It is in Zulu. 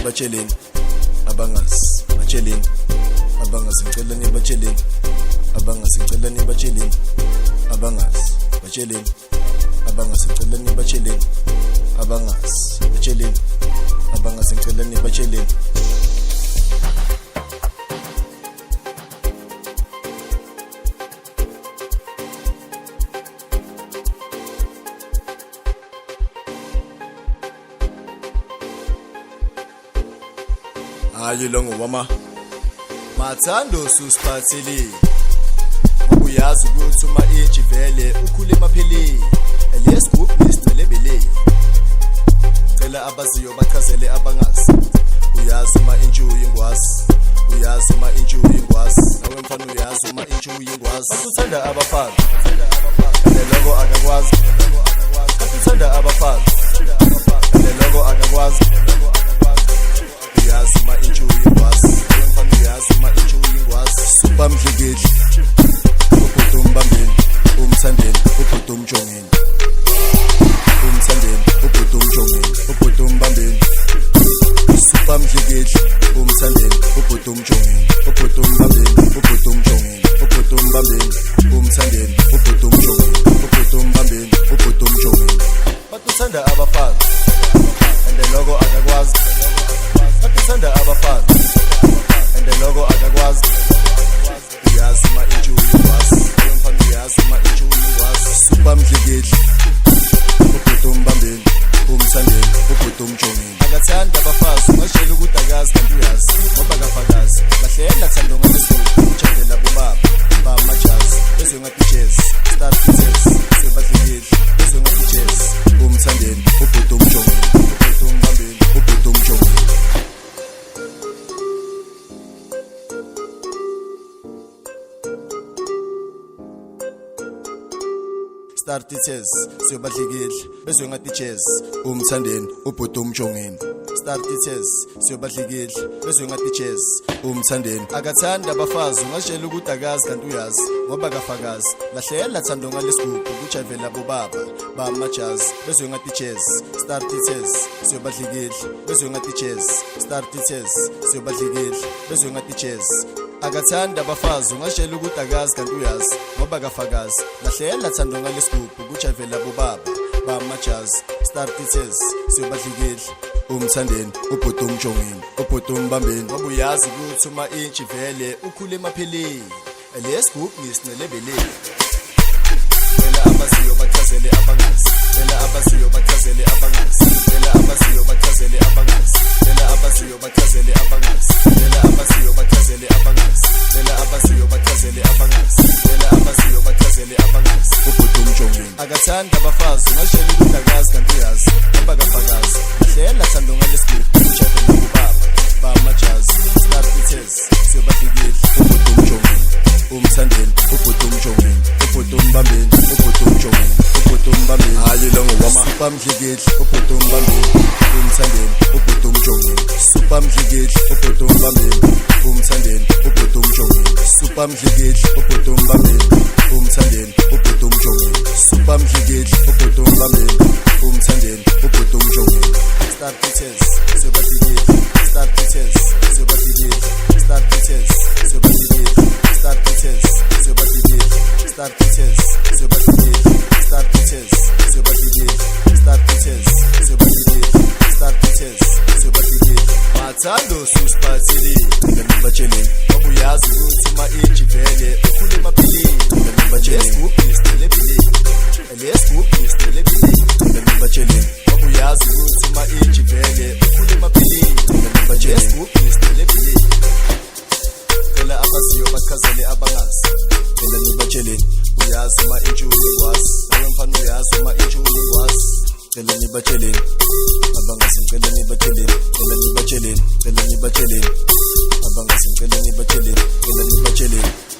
ngibatsheleni abangazi batsheleni abangazi ngicela nibatsheleni abangazi ngicela nibatsheleni abangazi batsheleni abangazi ngicela nibatsheleni abangazi batsheleni abangazi ngicela nibatsheleni. Hayi lo ngowama Mathando susiphatheli uyazi ukuthi uma inji vele ukhule emapheli lesgroup nisibelebele cela abaziyo bachazele abangazi uyazi uma inji uyingwazi uyazi uma inji uyingwazi nawe mfana uyazi uma inji uyingwazi bakuthanda abafazi leloko akakwazi bakuthanda abafazi leloko akakwazi uyazi ma inju uyingwazi mfana uyazi ma inju uyingwazi supamdlikidli ubhuda umbambeni umthandeni ubhuda umjongeni umthandeni ubhuda umjongeni ubhuda umbambeni supamdlikidli umthandeni ubhuda umjongeni ubhuda umbambeni ubhuda umjongeni ubhuda umbambeni umthandeni ubhuda umjongeni ubhuda umbambeni ubhuda umjongeni bakuthanda abafazi and logo akakwazi bakuthanda abafazi and logo akakwazi uyazi ma inju uyingwazi mfana uyazi ma inju uyingwazi supamdlikidli ubhuda umbambeni umthandeni ubhuda umjongeni akathanda abafazi ungashela ukuthi akazi kanti uyazi ngoba akafakazi lahlela thando ngalesibuku ujadela bobaba bamajazi bezwe ngathi jazz start jazz sebadlikidli bezwe ngathi jazz umthandeni ubhuda umjongeni ubhuda umbambeni ubhuda umjongeni. Start jazz siyobadlikidli bezwe ngathi jazz umthandeni ubhuda umjongeni start jazz siyobadlikidli bezwe ngathi jazz umthandeni akathanda abafazi ungashela ukuthi akazi kanti uyazi ngoba akafakazi lahlela thando ngalesibuku kujavela bobaba bamajazi bezwe ngathi jazz start jazz siyobadlikidli bezwe ngathi jazz start jazz siyobadlikidli bezwe ngathi jazz akathanda abafazi ungashela ukuthi akazi kanti uyazi ngoba akafakazi lahlela thando ngalesibuku kujavela bobaba bamajazi start jazz siyobadlikidli umthandeni ubhuda umjongeni ubhuda umbambeni ngoba uyazi ukuthi uma inji vele ukhule emapheli lesgroup nisinelebele cela abaziyo bachazele abangazi cela abaziyo bachazele abangazi cela abaziyo bachazele abangazi cela abaziyo bachazele abangazi cela abaziyo bachazele abangazi cela abaziyo bachazele abangazi cela abaziyo bachazele abangazi ubhuda umjongeni akathanda abafazi ungashela ukuthi akazi kanti uyazi ngoba akafakazi hlela thando ngalesibuku ujavela bobaba bamajazi start jazz siyobadlikidli ubhuda umjongeni umthandeni ubhuda umjongeni ubhuda umbambeni ubhuda umjongeni ubhuda umbambeni hayi lo ngowama supamdlikidli ubhuda umbambeni umthandeni ubhuda umjongeni supamdlikidli ubhuda umbambeni umthandeni ubhuda umjongeni supamdlikidli ubhuda umbambeni umthandeni ubhuda umjongeni supamdlikidli ubhuda umbambeni umthandeni ubhuda umjongeni start jazz siyobadlikidli start jazz siyobadlikidli start jazz siyobadlikidli start jazz siyobadlikidli start jazz siyobadlikidli start jazz siyobadlikidli start jazz siyobadlikidli start jazz siyobadlikidli Mathando susiphatheli ngibatsheleni ngoba uyazi ukuthi uma inji vele ukhule emapheli lesgroup nisinelebele lesgroup nisinelebele ngibatsheleni ngoba uyazi ukuthi uma inji vele ukhule emapheli lesgroup nisinelebele cela abaziyo bachazele abangazi cela nibatsheleni uyazi uma inji uyingwazi nawe mfana uyazi uma inji uyingwazi cela nibatsheleni abangazi ngicela nibatsheleni cela nibatsheleni cela nibatsheleni abangazi ngicela nibatsheleni cela nibatsheleni